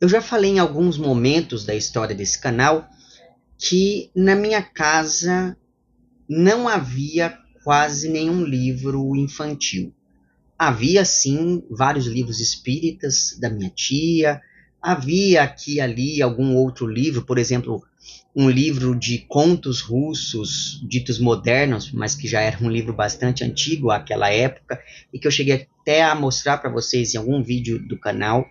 Eu já falei em alguns momentos da história desse canal que na minha casa não havia quase nenhum livro infantil. Havia, sim, vários livros espíritas da minha tia, havia aqui e ali algum outro livro, por exemplo, um livro de contos russos, ditos modernos, mas que já era um livro bastante antigo àquela época, e que eu cheguei até a mostrar para vocês em algum vídeo do canal.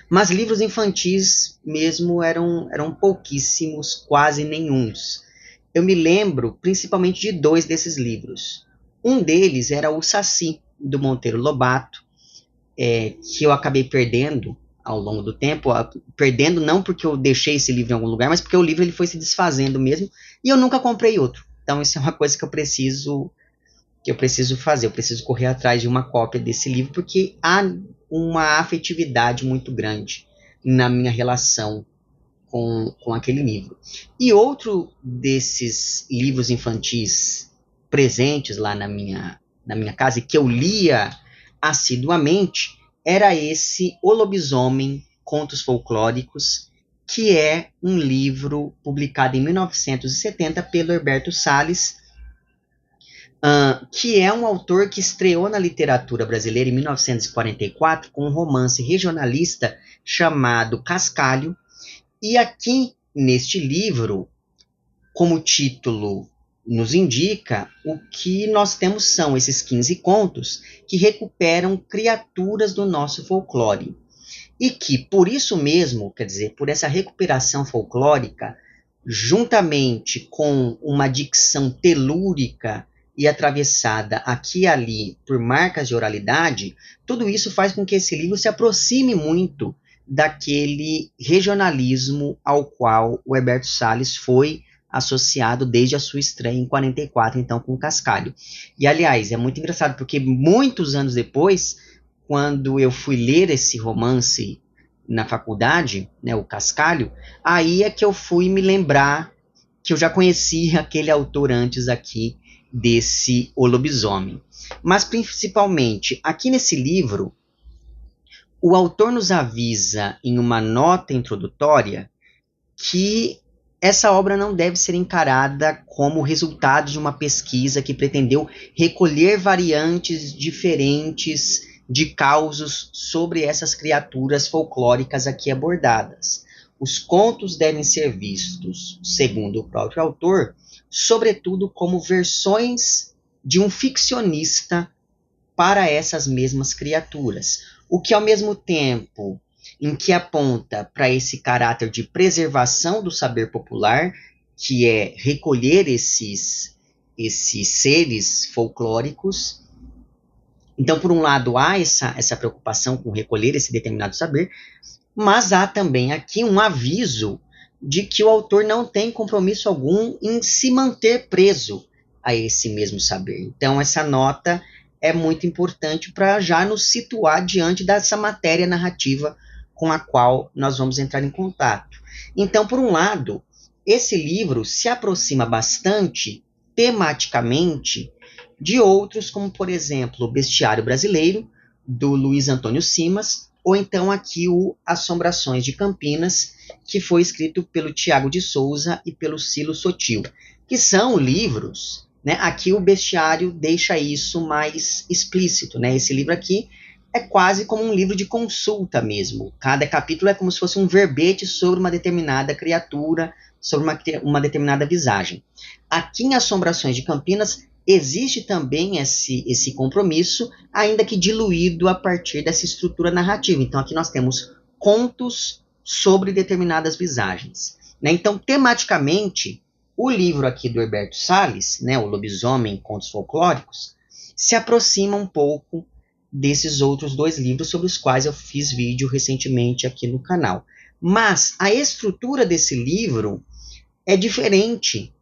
Mas livros infantis mesmo eram pouquíssimos, quase nenhuns. Eu me lembro principalmente de dois desses livros. Um deles era o Saci, do Monteiro Lobato, que eu acabei perdendo ao longo do tempo, perdendo não porque eu deixei esse livro em algum lugar, mas porque o livro ele foi se desfazendo mesmo, e eu nunca comprei outro. Então isso é uma coisa que eu preciso fazer, eu preciso correr atrás de uma cópia desse livro, porque há uma afetividade muito grande na minha relação com aquele livro. E outro desses livros infantis presentes lá na minha casa, e que eu lia assiduamente, era esse O Lobisomem, Contos Folclóricos, que é um livro publicado em 1970 pelo Herberto Salles, que é um autor que estreou na literatura brasileira em 1944 com um romance regionalista chamado Cascalho. E aqui, neste livro, como o título nos indica, o que nós temos são esses 15 contos que recuperam criaturas do nosso folclore. E que, por isso mesmo, quer dizer, por essa recuperação folclórica, juntamente com uma dicção telúrica e atravessada aqui e ali por marcas de oralidade, tudo isso faz com que esse livro se aproxime muito daquele regionalismo ao qual o Herberto Salles foi associado desde a sua estreia em 44, então com Cascalho. E aliás, é muito engraçado porque muitos anos depois, quando eu fui ler esse romance na faculdade, né, o Cascalho, aí é que eu fui me lembrar que eu já conhecia aquele autor antes aqui desse O Lobisomem. Mas principalmente, aqui nesse livro, o autor nos avisa em uma nota introdutória que essa obra não deve ser encarada como resultado de uma pesquisa que pretendeu recolher variantes diferentes de causos sobre essas criaturas folclóricas aqui abordadas. Os contos devem ser vistos, segundo o próprio autor, sobretudo como versões de um ficcionista para essas mesmas criaturas, o que ao mesmo tempo em que aponta para esse caráter de preservação do saber popular, que é recolher esses seres folclóricos. Então, por um lado, há essa preocupação com recolher esse determinado saber, mas há também aqui um aviso de que o autor não tem compromisso algum em se manter preso a esse mesmo saber. Então, essa nota é muito importante para já nos situar diante dessa matéria narrativa com a qual nós vamos entrar em contato. Então, por um lado, esse livro se aproxima bastante tematicamente de outros, como, por exemplo, O Bestiário Brasileiro, do Luiz Antônio Simas, ou então aqui o Assombrações de Campinas, que foi escrito pelo Tiago de Souza e pelo Cilo Sotil, que são livros, né? Aqui o Bestiário deixa isso mais explícito, né? Esse livro aqui é quase como um livro de consulta mesmo. Cada capítulo é como se fosse um verbete sobre uma determinada criatura, sobre uma determinada visagem. Aqui em Assombrações de Campinas existe também esse compromisso, ainda que diluído a partir dessa estrutura narrativa. Então aqui nós temos contos sobre determinadas visagens, né? Então, tematicamente, o livro aqui do Herberto Salles, né, O Lobisomem, Contos Folclóricos, se aproxima um pouco desses outros dois livros sobre os quais eu fiz vídeo recentemente aqui no canal. Mas a estrutura desse livro é diferente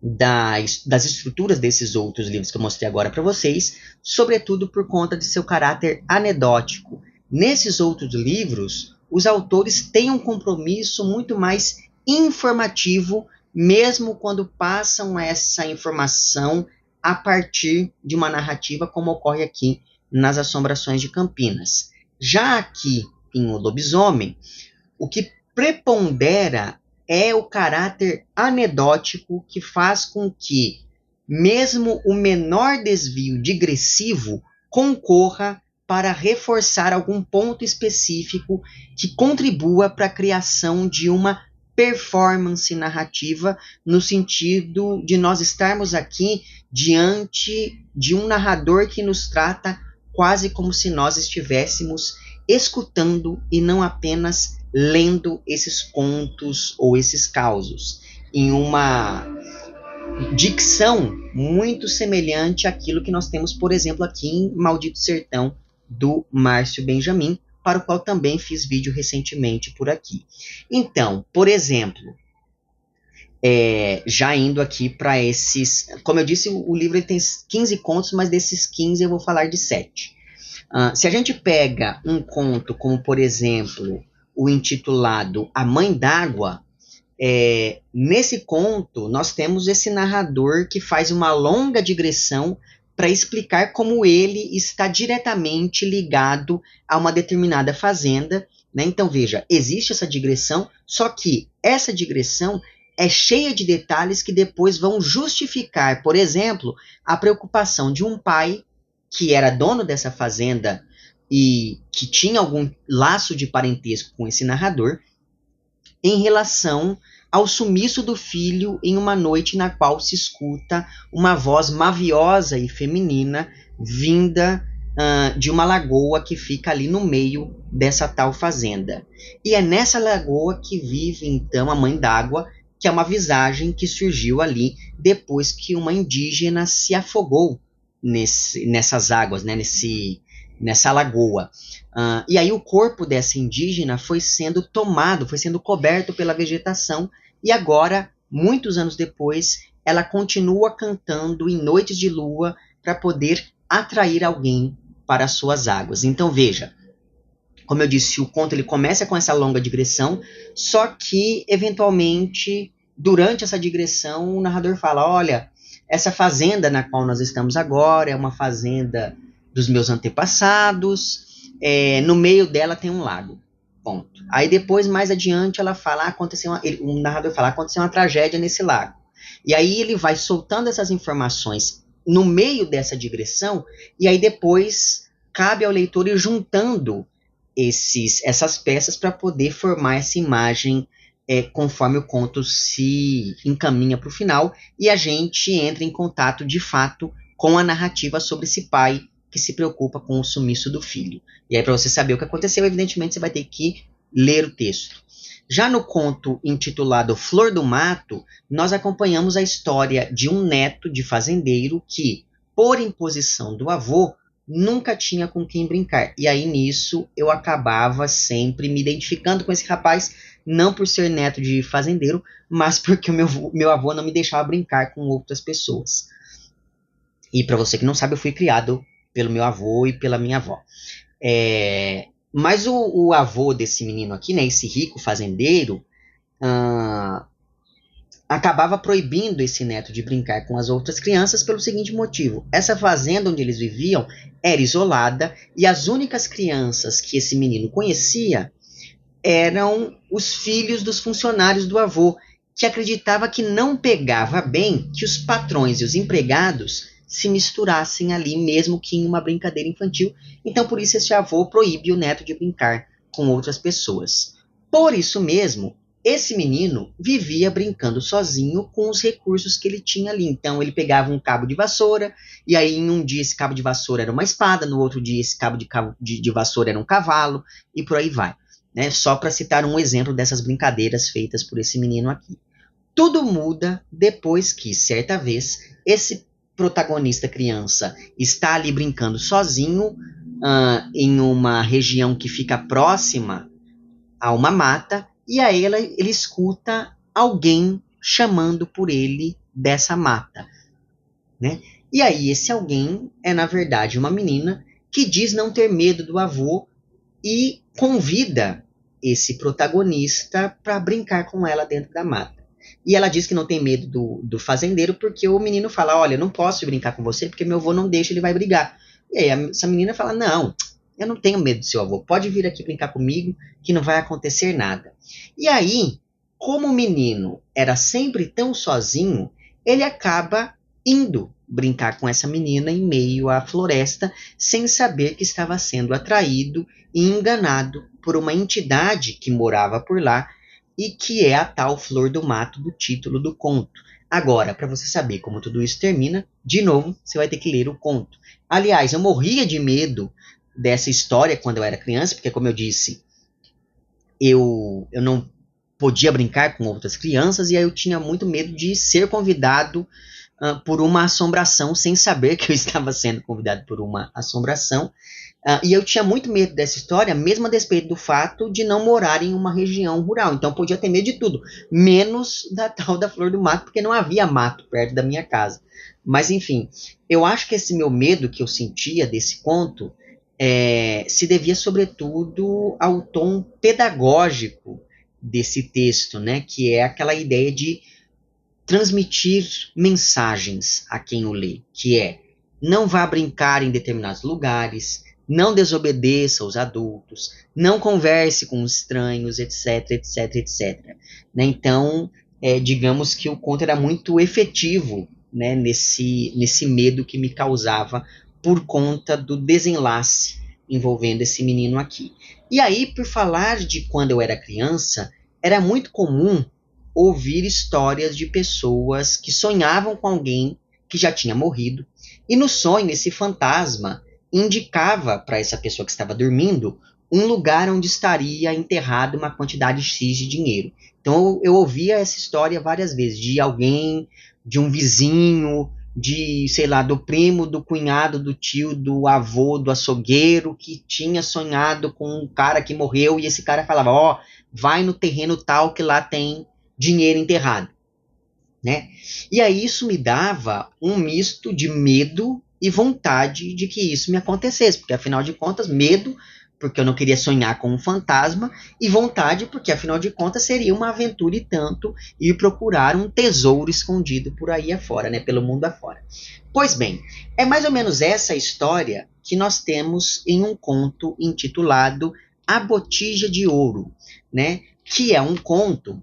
das estruturas desses outros livros que eu mostrei agora para vocês, sobretudo por conta de seu caráter anedótico. Nesses outros livros, os autores têm um compromisso muito mais informativo, mesmo quando passam essa informação a partir de uma narrativa, como ocorre aqui nas Assombrações de Campinas. Já aqui, em O Lobisomem, o que prepondera é o caráter anedótico que faz com que, mesmo o menor desvio digressivo, concorra para reforçar algum ponto específico que contribua para a criação de uma performance narrativa, no sentido de nós estarmos aqui diante de um narrador que nos trata quase como se nós estivéssemos escutando e não apenas lendo esses contos ou esses causos, em uma dicção muito semelhante àquilo que nós temos, por exemplo, aqui em Maldito Sertão, do Márcio Benjamin, para o qual também fiz vídeo recentemente por aqui. Então, por exemplo, já indo aqui para esses... Como eu disse, o livro ele tem 15 contos, mas desses 15 eu vou falar de 7. Se a gente pega um conto como, por exemplo, o intitulado A Mãe d'Água, nesse conto nós temos esse narrador que faz uma longa digressão para explicar como ele está diretamente ligado a uma determinada fazenda, né? Então veja, existe essa digressão, só que essa digressão é cheia de detalhes que depois vão justificar, por exemplo, a preocupação de um pai que era dono dessa fazenda e que tinha algum laço de parentesco com esse narrador, em relação ao sumiço do filho em uma noite na qual se escuta uma voz maviosa e feminina vinda de uma lagoa que fica ali no meio dessa tal fazenda. E é nessa lagoa que vive, então, a Mãe d'Água, que é uma visagem que surgiu ali depois que uma indígena se afogou nessas águas, né, nessa lagoa. E aí o corpo dessa indígena foi sendo tomado, foi sendo coberto pela vegetação, e agora, muitos anos depois, ela continua cantando em noites de lua para poder atrair alguém para as suas águas. Então veja, como eu disse, o conto ele começa com essa longa digressão, só que, eventualmente, durante essa digressão, o narrador fala, olha, essa fazenda na qual nós estamos agora é uma fazenda dos meus antepassados, no meio dela tem um lago. Ponto. Aí depois, mais adiante, ela fala, o narrador fala, aconteceu uma tragédia nesse lago. E aí ele vai soltando essas informações no meio dessa digressão, e aí depois cabe ao leitor ir juntando essas peças para poder formar essa imagem conforme o conto se encaminha para o final, e a gente entra em contato, de fato, com a narrativa sobre esse pai que se preocupa com o sumiço do filho. E aí, para você saber o que aconteceu, evidentemente, você vai ter que ler o texto. Já no conto intitulado Flor do Mato, nós acompanhamos a história de um neto de fazendeiro que, por imposição do avô, nunca tinha com quem brincar. E aí, nisso, eu acabava sempre me identificando com esse rapaz, não por ser neto de fazendeiro, mas porque o meu avô não me deixava brincar com outras pessoas. E para você que não sabe, eu fui criado pelo meu avô e pela minha avó. Mas o avô desse menino aqui, né, esse rico fazendeiro, acabava proibindo esse neto de brincar com as outras crianças pelo seguinte motivo: essa fazenda onde eles viviam era isolada e as únicas crianças que esse menino conhecia eram os filhos dos funcionários do avô, que acreditava que não pegava bem que os patrões e os empregados se misturassem ali, mesmo que em uma brincadeira infantil. Então, por isso, esse avô proíbe o neto de brincar com outras pessoas. Por isso mesmo, esse menino vivia brincando sozinho com os recursos que ele tinha ali. Então, ele pegava um cabo de vassoura, e aí, em um dia, esse cabo de vassoura era uma espada, no outro dia, esse cabo de vassoura era um cavalo, e por aí vai. Né? Só para citar um exemplo dessas brincadeiras feitas por esse menino aqui. Tudo muda depois que, certa vez, esse protagonista criança está ali brincando sozinho em uma região que fica próxima a uma mata, e aí ele escuta alguém chamando por ele dessa mata, né? E aí esse alguém é, na verdade, uma menina que diz não ter medo do avô e convida esse protagonista para brincar com ela dentro da mata. E ela diz que não tem medo do fazendeiro porque o menino fala, olha, eu não posso brincar com você porque meu avô não deixa, ele vai brigar. E aí essa menina fala, não, Eu não tenho medo do seu avô. Pode vir aqui brincar comigo que não vai acontecer nada. E aí, como o menino era sempre tão sozinho, ele acaba indo brincar com essa menina em meio à floresta, sem saber que estava sendo atraído e enganado por uma entidade que morava por lá e que é a tal Flor do Mato do título do conto. Agora, para você saber como tudo isso termina, de novo, você vai ter que ler o conto. Aliás, eu morria de medo dessa história quando eu era criança, porque, como eu disse, eu não podia brincar com outras crianças e aí eu tinha muito medo de ser convidado por uma assombração sem saber que eu estava sendo convidado por uma assombração. E eu tinha muito medo dessa história, mesmo a despeito do fato de não morar em uma região rural. Então eu podia ter medo de tudo, menos da tal da Flor do Mato, porque não havia mato perto da minha casa. Mas enfim, eu acho que esse meu medo que eu sentia desse conto se devia sobretudo ao tom pedagógico desse texto, né? Que é aquela ideia de transmitir mensagens a quem o lê, que é: não vá brincar em determinados lugares, não desobedeça aos adultos, não converse com estranhos, etc, etc, etc. Né? Então, digamos que o conto era muito efetivo, né, nesse medo que me causava por conta do desenlace envolvendo esse menino aqui. E aí, por falar de quando eu era criança, era muito comum ouvir histórias de pessoas que sonhavam com alguém que já tinha morrido, e no sonho esse fantasma indicava para essa pessoa que estava dormindo um lugar onde estaria enterrado uma quantidade X de dinheiro. Então eu ouvia essa história várias vezes, de alguém, de um vizinho, de, sei lá, do primo, do cunhado, do tio, do avô, do açougueiro, que tinha sonhado com um cara que morreu, e esse cara falava: ó, vai no terreno tal que lá tem dinheiro enterrado, né? E aí isso me dava um misto de medo e vontade de que isso me acontecesse, porque afinal de contas, medo, porque eu não queria sonhar com um fantasma, e vontade, porque afinal de contas seria uma aventura e tanto ir procurar um tesouro escondido por aí afora, né? Pelo mundo afora. Pois bem, é mais ou menos essa história que nós temos em um conto intitulado A Botija de Ouro, né? Que é um conto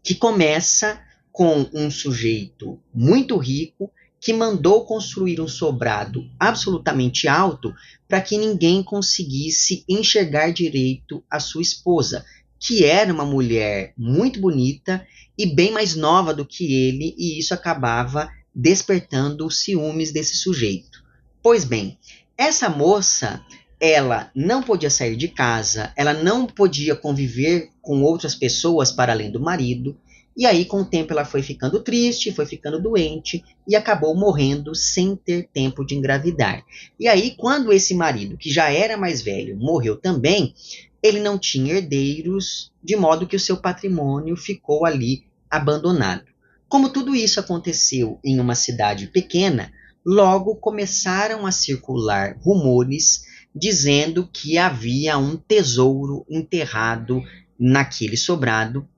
que começa com um sujeito muito rico que mandou construir um sobrado absolutamente alto para que ninguém conseguisse enxergar direito a sua esposa, que era uma mulher muito bonita e bem mais nova do que ele, e isso acabava despertando os ciúmes desse sujeito. Pois bem, essa moça, ela não podia sair de casa, ela não podia conviver com outras pessoas para além do marido, e aí com o tempo ela foi ficando triste, foi ficando doente e acabou morrendo sem ter tempo de engravidar. E aí quando esse marido, que já era mais velho, morreu também, ele não tinha herdeiros, de modo que o seu patrimônio ficou ali abandonado. Como tudo isso aconteceu em uma cidade pequena, logo começaram a circular rumores dizendo que havia um tesouro enterrado naquele sobrado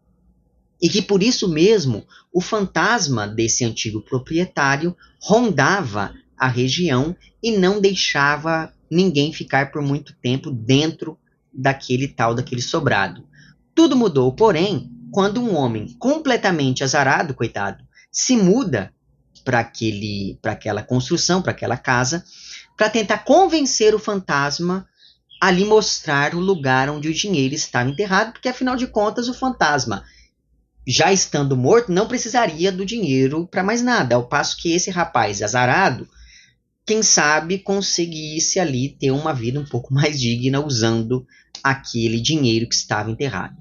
e que por isso mesmo o fantasma desse antigo proprietário rondava a região e não deixava ninguém ficar por muito tempo dentro daquele sobrado. Tudo mudou, porém, quando um homem completamente azarado, coitado, se muda para aquela construção, para aquela casa, para tentar convencer o fantasma a lhe mostrar o lugar onde o dinheiro estava enterrado, porque afinal de contas o fantasma, já estando morto, não precisaria do dinheiro para mais nada, ao passo que esse rapaz azarado, quem sabe conseguisse ali ter uma vida um pouco mais digna usando aquele dinheiro que estava enterrado.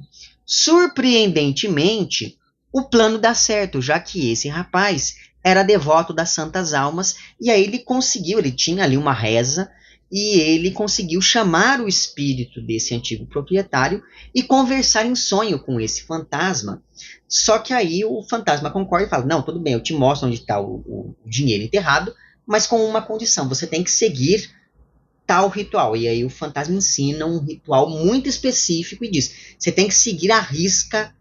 Surpreendentemente, o plano dá certo, já que esse rapaz era devoto das Santas Almas, e aí ele tinha ali uma reza, e ele conseguiu chamar o espírito desse antigo proprietário e conversar em sonho com esse fantasma. Só que aí o fantasma concorda e fala: não, tudo bem, eu te mostro onde está o dinheiro enterrado, mas com uma condição: você tem que seguir tal ritual. E aí o fantasma ensina um ritual muito específico e diz: você tem que seguir à risca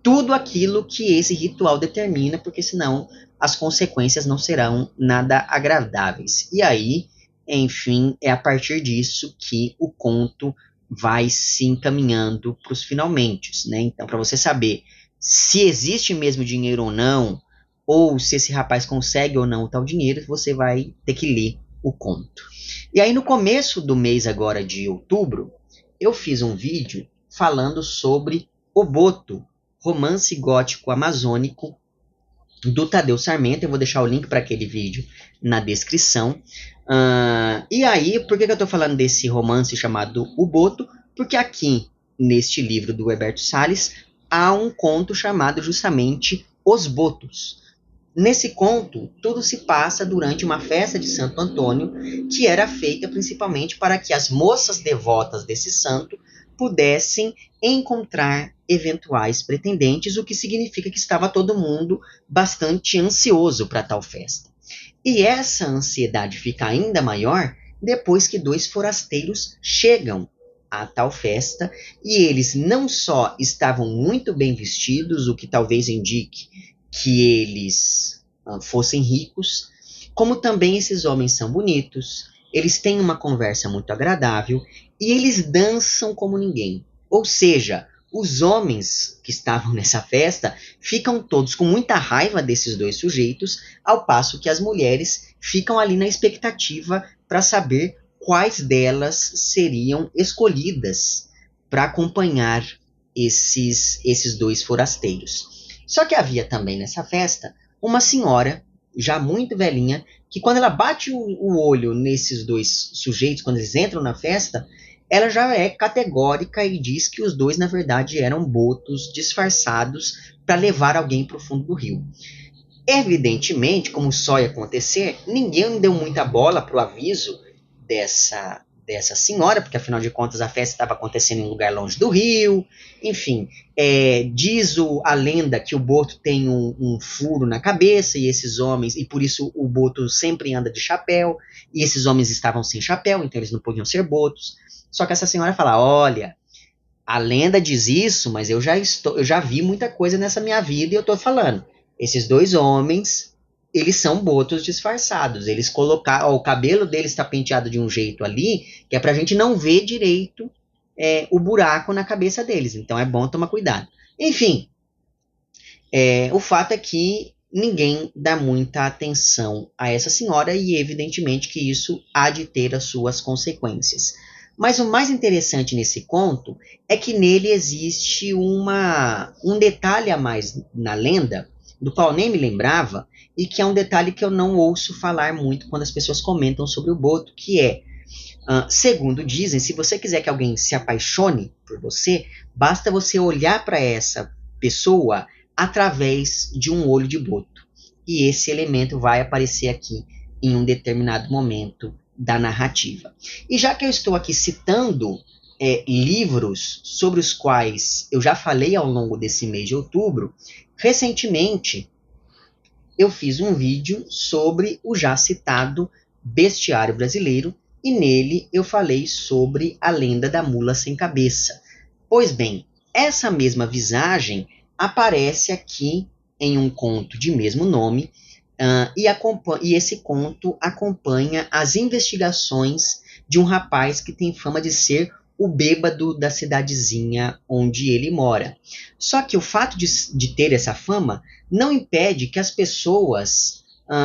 tudo aquilo que esse ritual determina, porque senão as consequências não serão nada agradáveis. E aí enfim, é a partir disso que o conto vai se encaminhando para os finalmente, né? Então, para você saber se existe mesmo dinheiro ou não, ou se esse rapaz consegue ou não o tal dinheiro, você vai ter que ler o conto. E aí, no começo do mês agora de outubro, eu fiz um vídeo falando sobre O Boto, romance gótico amazônico, do Tadeu Sarmento. Eu vou deixar o link para aquele vídeo na descrição. E aí, por que eu estou falando desse romance chamado O Boto? Porque aqui, neste livro do Heberto Salles, há um conto chamado justamente Os Botos. Nesse conto, tudo se passa durante uma festa de Santo Antônio, que era feita principalmente para que as moças devotas desse santo pudessem encontrar eventuais pretendentes, o que significa que estava todo mundo bastante ansioso para tal festa. E essa ansiedade fica ainda maior depois que dois forasteiros chegam a tal festa, e eles não só estavam muito bem vestidos, o que talvez indique que eles fossem ricos, como também esses homens são bonitos, eles têm uma conversa muito agradável e eles dançam como ninguém. Ou seja, os homens que estavam nessa festa ficam todos com muita raiva desses dois sujeitos, ao passo que as mulheres ficam ali na expectativa para saber quais delas seriam escolhidas para acompanhar esses dois forasteiros. Só que havia também nessa festa uma senhora, já muito velhinha, que quando ela bate o olho nesses dois sujeitos, quando eles entram na festa, ela já é categórica e diz que os dois, na verdade, eram botos disfarçados para levar alguém para o fundo do rio. Evidentemente, como só ia acontecer, ninguém deu muita bola para o aviso dessa senhora, porque afinal de contas a festa estava acontecendo em um lugar longe do rio. Enfim, diz a lenda que o boto tem um furo na cabeça, e esses homens, e por isso o boto sempre anda de chapéu, e esses homens estavam sem chapéu, então eles não podiam ser botos. Só que essa senhora fala: olha, a lenda diz isso, mas eu já vi muita coisa nessa minha vida e eu tô falando. Esses dois homens, eles são botos disfarçados. Eles colocaram, o cabelo deles está penteado de um jeito ali, que é pra gente não ver direito o buraco na cabeça deles. Então é bom tomar cuidado. Enfim, o fato é que ninguém dá muita atenção a essa senhora e evidentemente que isso há de ter as suas consequências. Mas o mais interessante nesse conto é que nele existe um detalhe a mais na lenda, do qual nem me lembrava, e que é um detalhe que eu não ouço falar muito quando as pessoas comentam sobre o boto, que é, segundo dizem, se você quiser que alguém se apaixone por você, basta você olhar para essa pessoa através de um olho de boto. E esse elemento vai aparecer aqui em um determinado momento da narrativa. E já que eu estou aqui citando livros sobre os quais eu já falei ao longo desse mês de outubro, recentemente eu fiz um vídeo sobre o já citado Bestiário Brasileiro, e nele eu falei sobre a lenda da mula sem cabeça. Pois bem, essa mesma visagem aparece aqui em um conto de mesmo nome, e esse conto acompanha as investigações de um rapaz que tem fama de ser o bêbado da cidadezinha onde ele mora. Só que o fato de ter essa fama não impede que as pessoas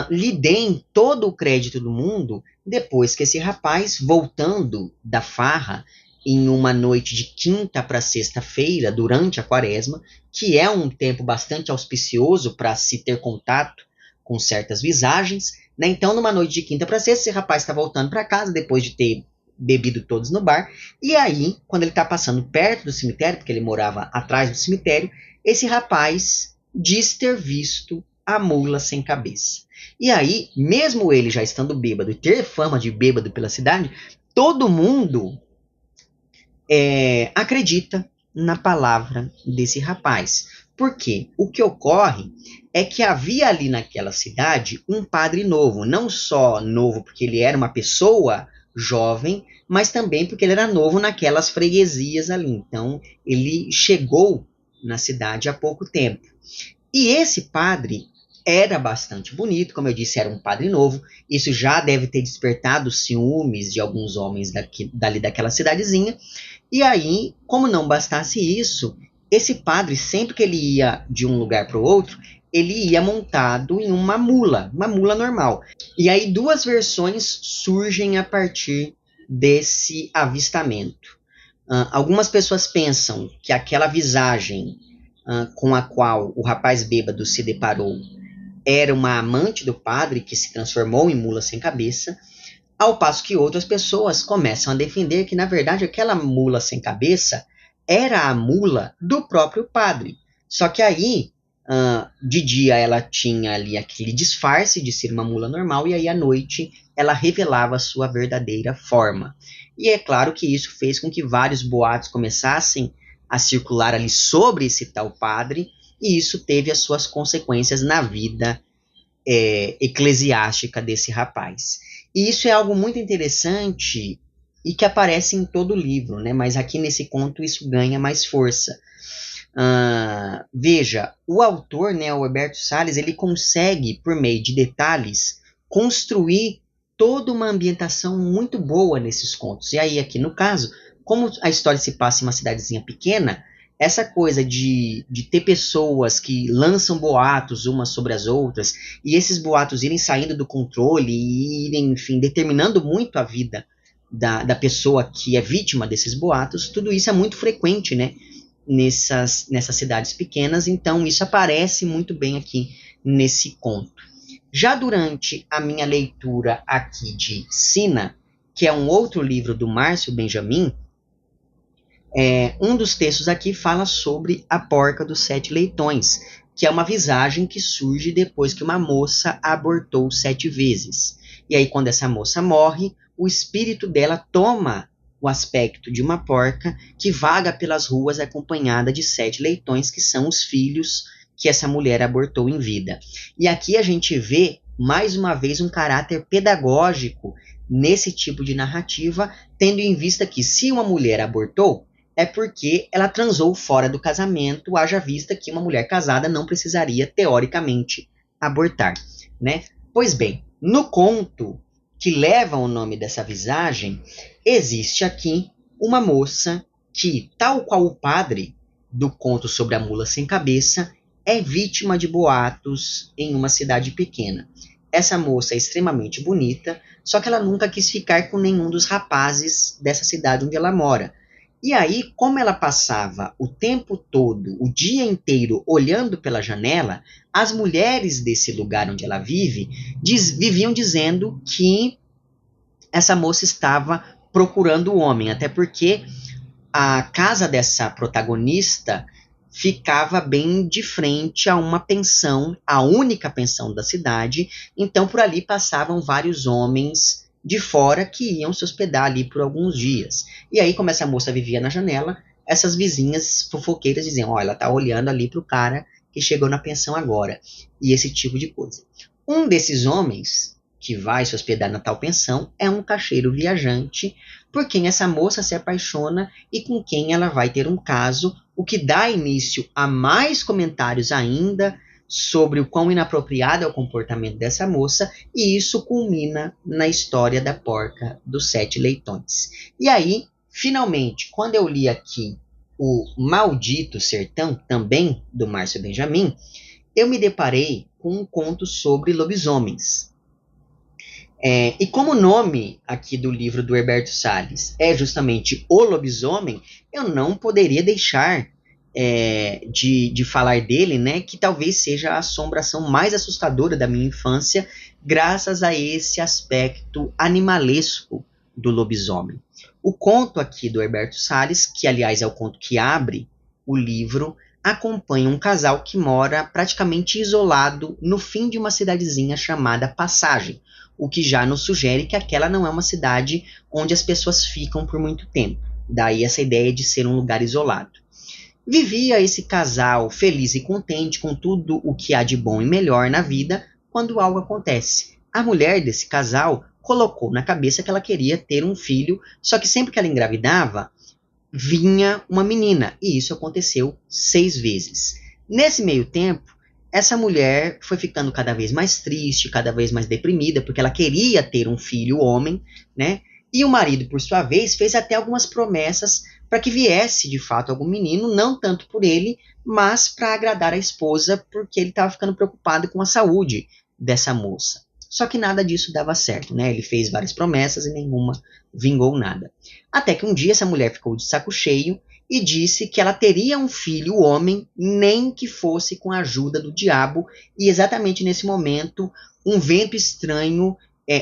lhe deem todo o crédito do mundo depois que esse rapaz, voltando da farra em uma noite de quinta para sexta-feira, durante a quaresma, que é um tempo bastante auspicioso para se ter contato com certas visagens, né? Então, numa noite de quinta para sexta, esse rapaz está voltando para casa depois de ter bebido todos no bar, e aí, quando ele está passando perto do cemitério, porque ele morava atrás do cemitério, esse rapaz diz ter visto a mula sem cabeça. E aí, mesmo ele já estando bêbado e ter fama de bêbado pela cidade, todo mundo acredita na palavra desse rapaz. Por quê? O que ocorre é que havia ali naquela cidade um padre novo, não só novo porque ele era uma pessoa jovem, mas também porque ele era novo naquelas freguesias ali. Então, ele chegou na cidade há pouco tempo. E esse padre era bastante bonito, como eu disse, era um padre novo. Isso já deve ter despertado os ciúmes de alguns homens dali daquela cidadezinha. E aí, como não bastasse isso, esse padre, sempre que ele ia de um lugar para o outro, ele ia montado em uma mula normal. E aí duas versões surgem a partir desse avistamento. Algumas pessoas pensam que aquela visagem com a qual o rapaz bêbado se deparou era uma amante do padre que se transformou em mula sem cabeça, ao passo que outras pessoas começam a defender que, na verdade, aquela mula sem cabeça era a mula do próprio padre. Só que aí, de dia, ela tinha ali aquele disfarce de ser uma mula normal, e aí à noite ela revelava a sua verdadeira forma. E é claro que isso fez com que vários boatos começassem a circular ali sobre esse tal padre, e isso teve as suas consequências na vida eclesiástica desse rapaz. E isso é algo muito interessante e que aparece em todo o livro, né? Mas aqui nesse conto isso ganha mais força. Veja, o autor, né, o Herberto Salles, ele consegue, por meio de detalhes, construir toda uma ambientação muito boa nesses contos. E aí, aqui no caso, como a história se passa em uma cidadezinha pequena, essa coisa de ter pessoas que lançam boatos umas sobre as outras, e esses boatos irem saindo do controle e irem, enfim, determinando muito a vida da pessoa que é vítima desses boatos, tudo isso é muito frequente, né, nessas cidades pequenas, então isso aparece muito bem aqui nesse conto. Já durante a minha leitura aqui de Sina, que é um outro livro do Márcio Benjamin, um dos textos aqui fala sobre a porca dos 7 leitões, que é uma visagem que surge depois que uma moça abortou 7 vezes. E aí, quando essa moça morre, o espírito dela toma o aspecto de uma porca que vaga pelas ruas acompanhada de 7 leitões, que são os filhos que essa mulher abortou em vida. E aqui a gente vê, mais uma vez, um caráter pedagógico nesse tipo de narrativa, tendo em vista que se uma mulher abortou, é porque ela transou fora do casamento, haja vista que uma mulher casada não precisaria, teoricamente, abortar, né? Pois bem, no conto que leva o nome dessa visagem, existe aqui uma moça que, tal qual o padre do conto sobre a mula sem cabeça, é vítima de boatos em uma cidade pequena. Essa moça é extremamente bonita, só que ela nunca quis ficar com nenhum dos rapazes dessa cidade onde ela mora. E aí, como ela passava o tempo todo, o dia inteiro, olhando pela janela, as mulheres desse lugar onde ela vive viviam dizendo que essa moça estava procurando o homem, até porque a casa dessa protagonista ficava bem de frente a uma pensão, a única pensão da cidade, então por ali passavam vários homens de fora que iam se hospedar ali por alguns dias. E aí, como essa moça vivia na janela, essas vizinhas fofoqueiras diziam, ó, ela tá olhando ali pro cara que chegou na pensão agora, e esse tipo de coisa. Um desses homens que vai se hospedar na tal pensão é um caixeiro viajante, por quem essa moça se apaixona e com quem ela vai ter um caso, o que dá início a mais comentários ainda sobre o quão inapropriado é o comportamento dessa moça, e isso culmina na história da porca dos 7 leitões. E aí, finalmente, quando eu li aqui o Maldito Sertão, também do Márcio Benjamin, eu me deparei com um conto sobre lobisomens. E como o nome aqui do livro do Herberto Salles é justamente O Lobisomem, eu não poderia deixar de falar dele, né, que talvez seja a assombração mais assustadora da minha infância, graças a esse aspecto animalesco do lobisomem. O conto aqui do Herberto Salles, que aliás é o conto que abre o livro, acompanha um casal que mora praticamente isolado no fim de uma cidadezinha chamada Passagem, o que já nos sugere que aquela não é uma cidade onde as pessoas ficam por muito tempo. Daí essa ideia de ser um lugar isolado. Vivia esse casal feliz e contente com tudo o que há de bom e melhor na vida, quando algo acontece. A mulher desse casal colocou na cabeça que ela queria ter um filho, só que sempre que ela engravidava, vinha uma menina, e isso aconteceu 6 vezes. Nesse meio tempo, essa mulher foi ficando cada vez mais triste, cada vez mais deprimida, porque ela queria ter um filho homem, né? E o marido, por sua vez, fez até algumas promessas para que viesse, de fato, algum menino, não tanto por ele, mas para agradar a esposa, porque ele estava ficando preocupado com a saúde dessa moça. Só que nada disso dava certo, né? Ele fez várias promessas e nenhuma vingou nada. Até que um dia essa mulher ficou de saco cheio e disse que ela teria um filho homem, nem que fosse com a ajuda do diabo, e exatamente nesse momento, um vento estranho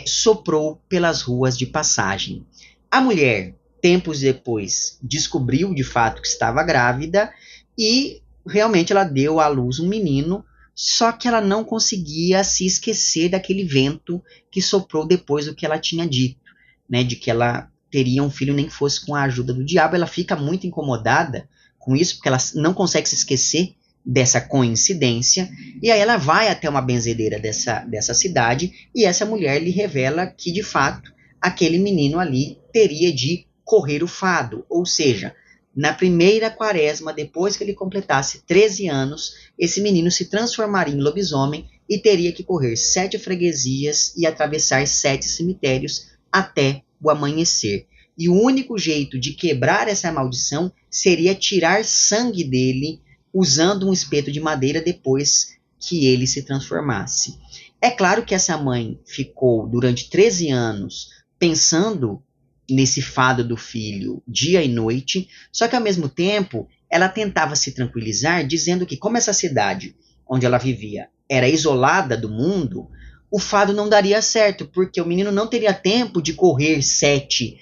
soprou pelas ruas de passagem. A mulher, tempos depois, descobriu de fato que estava grávida e realmente ela deu à luz um menino, só que ela não conseguia se esquecer daquele vento que soprou depois do que ela tinha dito, né, de que ela teria um filho nem que fosse com a ajuda do diabo. Ela fica muito incomodada com isso, porque ela não consegue se esquecer dessa coincidência, e aí ela vai até uma benzedeira dessa cidade, e essa mulher lhe revela que, de fato, aquele menino ali teria de correr o fado, ou seja, na primeira quaresma, depois que ele completasse 13 anos, esse menino se transformaria em lobisomem e teria que correr 7 freguesias e atravessar 7 cemitérios até o amanhecer. E o único jeito de quebrar essa maldição seria tirar sangue dele usando um espeto de madeira depois que ele se transformasse. É claro que essa mãe ficou durante 13 anos pensando nesse fado do filho dia e noite, só que ao mesmo tempo ela tentava se tranquilizar dizendo que, como essa cidade onde ela vivia era isolada do mundo, o fado não daria certo, porque o menino não teria tempo de correr 7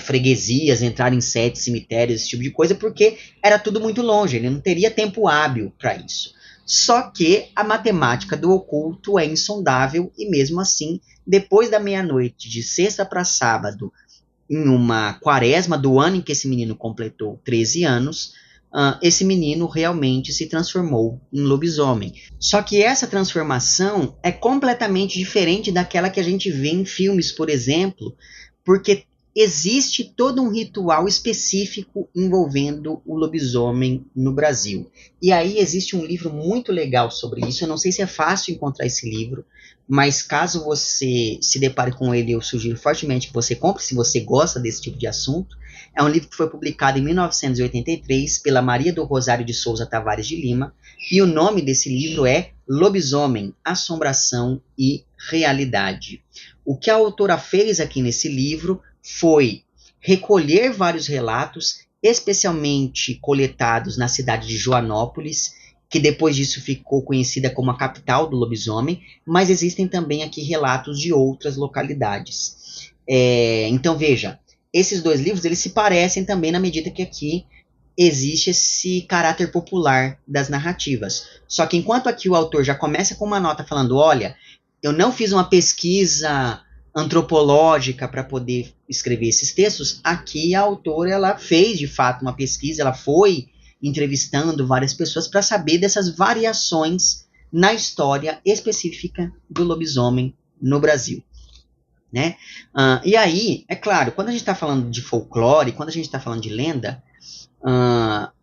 freguesias, entrar em 7 cemitérios, esse tipo de coisa, porque era tudo muito longe, ele não teria tempo hábil para isso. Só que a matemática do oculto é insondável, e mesmo assim, depois da meia-noite, de sexta para sábado, em uma quaresma do ano em que esse menino completou 13 anos, esse menino realmente se transformou em lobisomem. Só que essa transformação é completamente diferente daquela que a gente vê em filmes, por exemplo, porque existe todo um ritual específico envolvendo o lobisomem no Brasil. E aí existe um livro muito legal sobre isso. Eu não sei se é fácil encontrar esse livro, mas caso você se depare com ele, eu sugiro fortemente que você compre, se você gosta desse tipo de assunto. É um livro que foi publicado em 1983 pela Maria do Rosário de Souza Tavares de Lima, e o nome desse livro é Lobisomem, Assombração e Realidade. O que a autora fez aqui nesse livro foi recolher vários relatos, especialmente coletados na cidade de Joanópolis, que depois disso ficou conhecida como a capital do lobisomem, mas existem também aqui relatos de outras localidades. Então veja, esses dois livros eles se parecem também na medida que aqui existe esse caráter popular das narrativas. Só que enquanto aqui o autor já começa com uma nota falando, olha, eu não fiz uma pesquisa antropológica para poder escrever esses textos, aqui a autora ela fez de fato uma pesquisa, ela foi entrevistando várias pessoas para saber dessas variações na história específica do lobisomem no Brasil, né? E aí, é claro, quando a gente está falando de folclore, quando a gente está falando de lenda,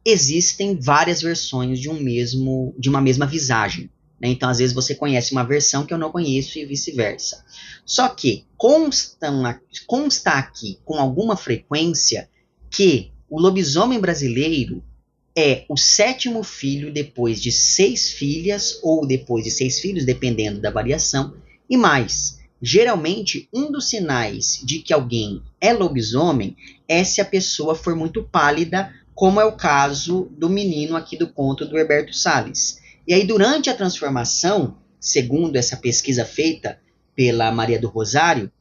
existem várias versões de uma mesma visagem. Então, às vezes, você conhece uma versão que eu não conheço e vice-versa. Só que consta aqui com alguma frequência que o lobisomem brasileiro é o 7º filho depois de 6 filhas, ou depois de 6 filhos, dependendo da variação, e mais. Geralmente, um dos sinais de que alguém é lobisomem é se a pessoa for muito pálida, como é o caso do menino aqui do conto do Herberto Salles. E aí, durante a transformação, segundo essa pesquisa feita pela Maria do Rosário,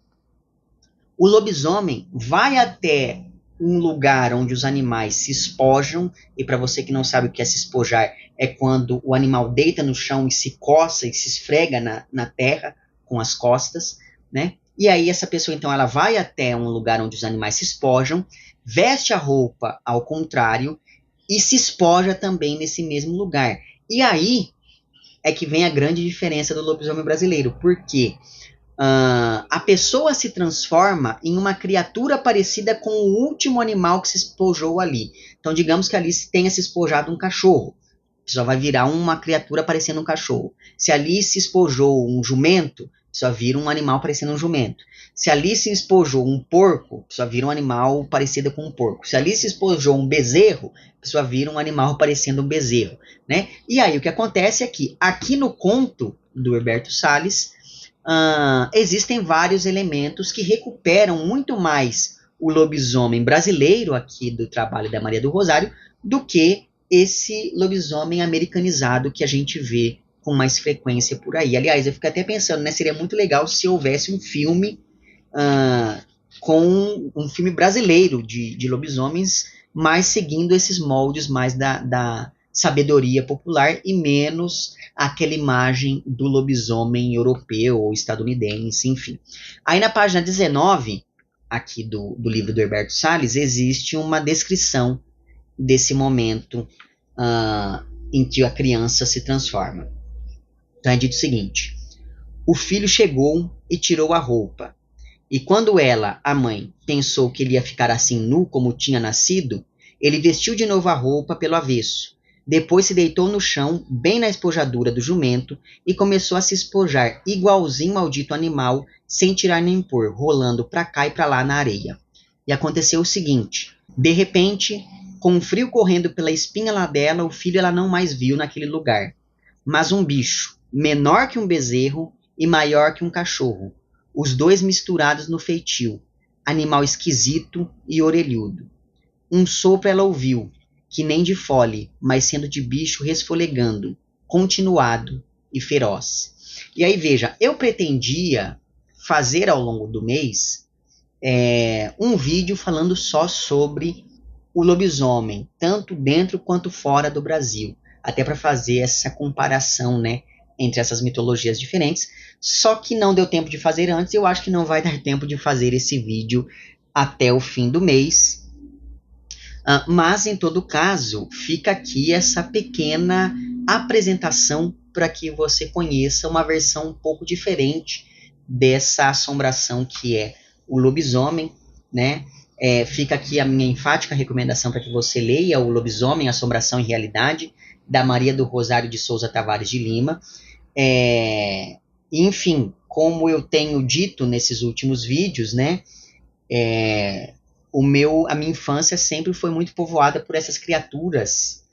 o lobisomem vai até um lugar onde os animais se espojam, e para você que não sabe o que é se espojar, é quando o animal deita no chão e se coça e se esfrega na terra com as costas, né? E aí essa pessoa, então, ela vai até um lugar onde os animais se espojam, veste a roupa ao contrário e se espoja também nesse mesmo lugar. E aí é que vem a grande diferença do lobisomem brasileiro, porque a pessoa se transforma em uma criatura parecida com o último animal que se espojou ali. Então, digamos que ali tenha se espojado um cachorro. a pessoa vai virar uma criatura parecendo um cachorro. Se ali se espojou um jumento, a pessoa vira um animal parecendo um jumento. Se ali se espojou um porco, a pessoa vira um animal parecido com um porco. Se ali se espojou um bezerro, a pessoa vira um animal parecendo um bezerro, né? E aí o que acontece é que aqui no conto do Herberto Salles, existem vários elementos que recuperam muito mais o lobisomem brasileiro aqui do trabalho da Maria do Rosário do que esse lobisomem americanizado que a gente vê com mais frequência por aí. Aliás, eu fico até pensando, né, seria muito legal se houvesse um filme com um filme brasileiro de lobisomens, mais seguindo esses moldes mais da sabedoria popular e menos aquela imagem do lobisomem europeu ou estadunidense, enfim. Aí na página 19, aqui do livro do Herberto Salles, existe uma descrição desse momento em que a criança se transforma. Então é dito o seguinte: o filho chegou e tirou a roupa. E quando ela, a mãe, pensou que ele ia ficar assim nu como tinha nascido, ele vestiu de novo a roupa pelo avesso. Depois se deitou no chão, bem na espojadura do jumento, e começou a se espojar igualzinho ao dito animal, sem tirar nem pôr, rolando para cá e para lá na areia. E aconteceu o seguinte: de repente, com um frio correndo pela espinha lá dela, o filho ela não mais viu naquele lugar, mas um bicho, menor que um bezerro e maior que um cachorro, os dois misturados no feitio, animal esquisito e orelhudo. Um sopro ela ouviu, que nem de fole, mas sendo de bicho resfolegando, continuado e feroz. E aí veja, eu pretendia fazer ao longo do mês um vídeo falando só sobre o lobisomem, tanto dentro quanto fora do Brasil, até para fazer essa comparação, né, entre essas mitologias diferentes, só que não deu tempo de fazer antes, e eu acho que não vai dar tempo de fazer esse vídeo até o fim do mês. Mas, em todo caso, fica aqui essa pequena apresentação para que você conheça uma versão um pouco diferente dessa assombração que é o lobisomem, né? Fica aqui a minha enfática recomendação para que você leia o Lobisomem, Assombração e Realidade, da Maria do Rosário de Souza Tavares de Lima. Enfim, como eu tenho dito nesses últimos vídeos, né? A minha infância sempre foi muito povoada por essas criaturas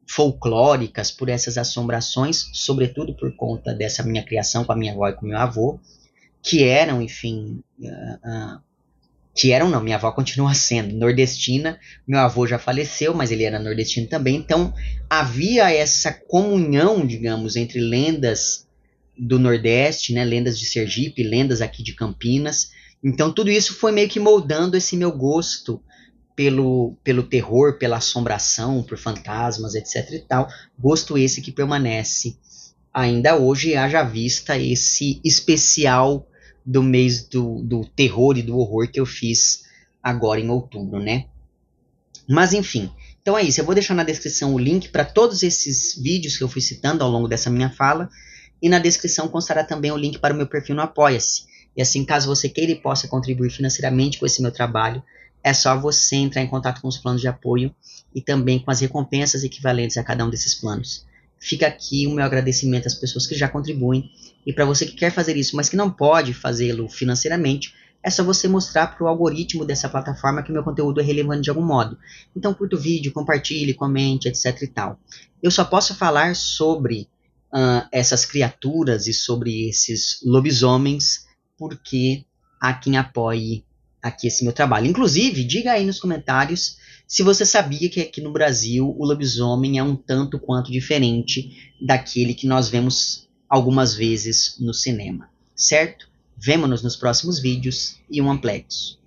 folclóricas, por essas assombrações, sobretudo por conta dessa minha criação com a minha avó e com o meu avô, que eram, enfim, não, minha avó continua sendo nordestina, meu avô já faleceu, mas ele era nordestino também, então havia essa comunhão, digamos, entre lendas do Nordeste, né, lendas de Sergipe, lendas aqui de Campinas. Então tudo isso foi meio que moldando esse meu gosto pelo terror, pela assombração, por fantasmas, etc e tal. Gosto esse que permanece ainda hoje, haja vista esse especial do mês do terror e do horror que eu fiz agora em outubro, né? Mas enfim, então é isso. Eu vou deixar na descrição o link para todos esses vídeos que eu fui citando ao longo dessa minha fala, e na descrição constará também o link para o meu perfil no Apoia-se. E assim, caso você queira e possa contribuir financeiramente com esse meu trabalho, é só você entrar em contato com os planos de apoio e também com as recompensas equivalentes a cada um desses planos. Fica aqui o meu agradecimento às pessoas que já contribuem, e para você que quer fazer isso, mas que não pode fazê-lo financeiramente, é só você mostrar para o algoritmo dessa plataforma que o meu conteúdo é relevante de algum modo. Então curta o vídeo, compartilhe, comente, etc e tal. Eu só posso falar sobre essas criaturas e sobre esses lobisomens porque há quem apoie aqui esse meu trabalho. Inclusive, diga aí nos comentários se você sabia que aqui no Brasil o lobisomem é um tanto quanto diferente daquele que nós vemos algumas vezes no cinema, certo? Vemo-nos nos próximos vídeos e um amplex.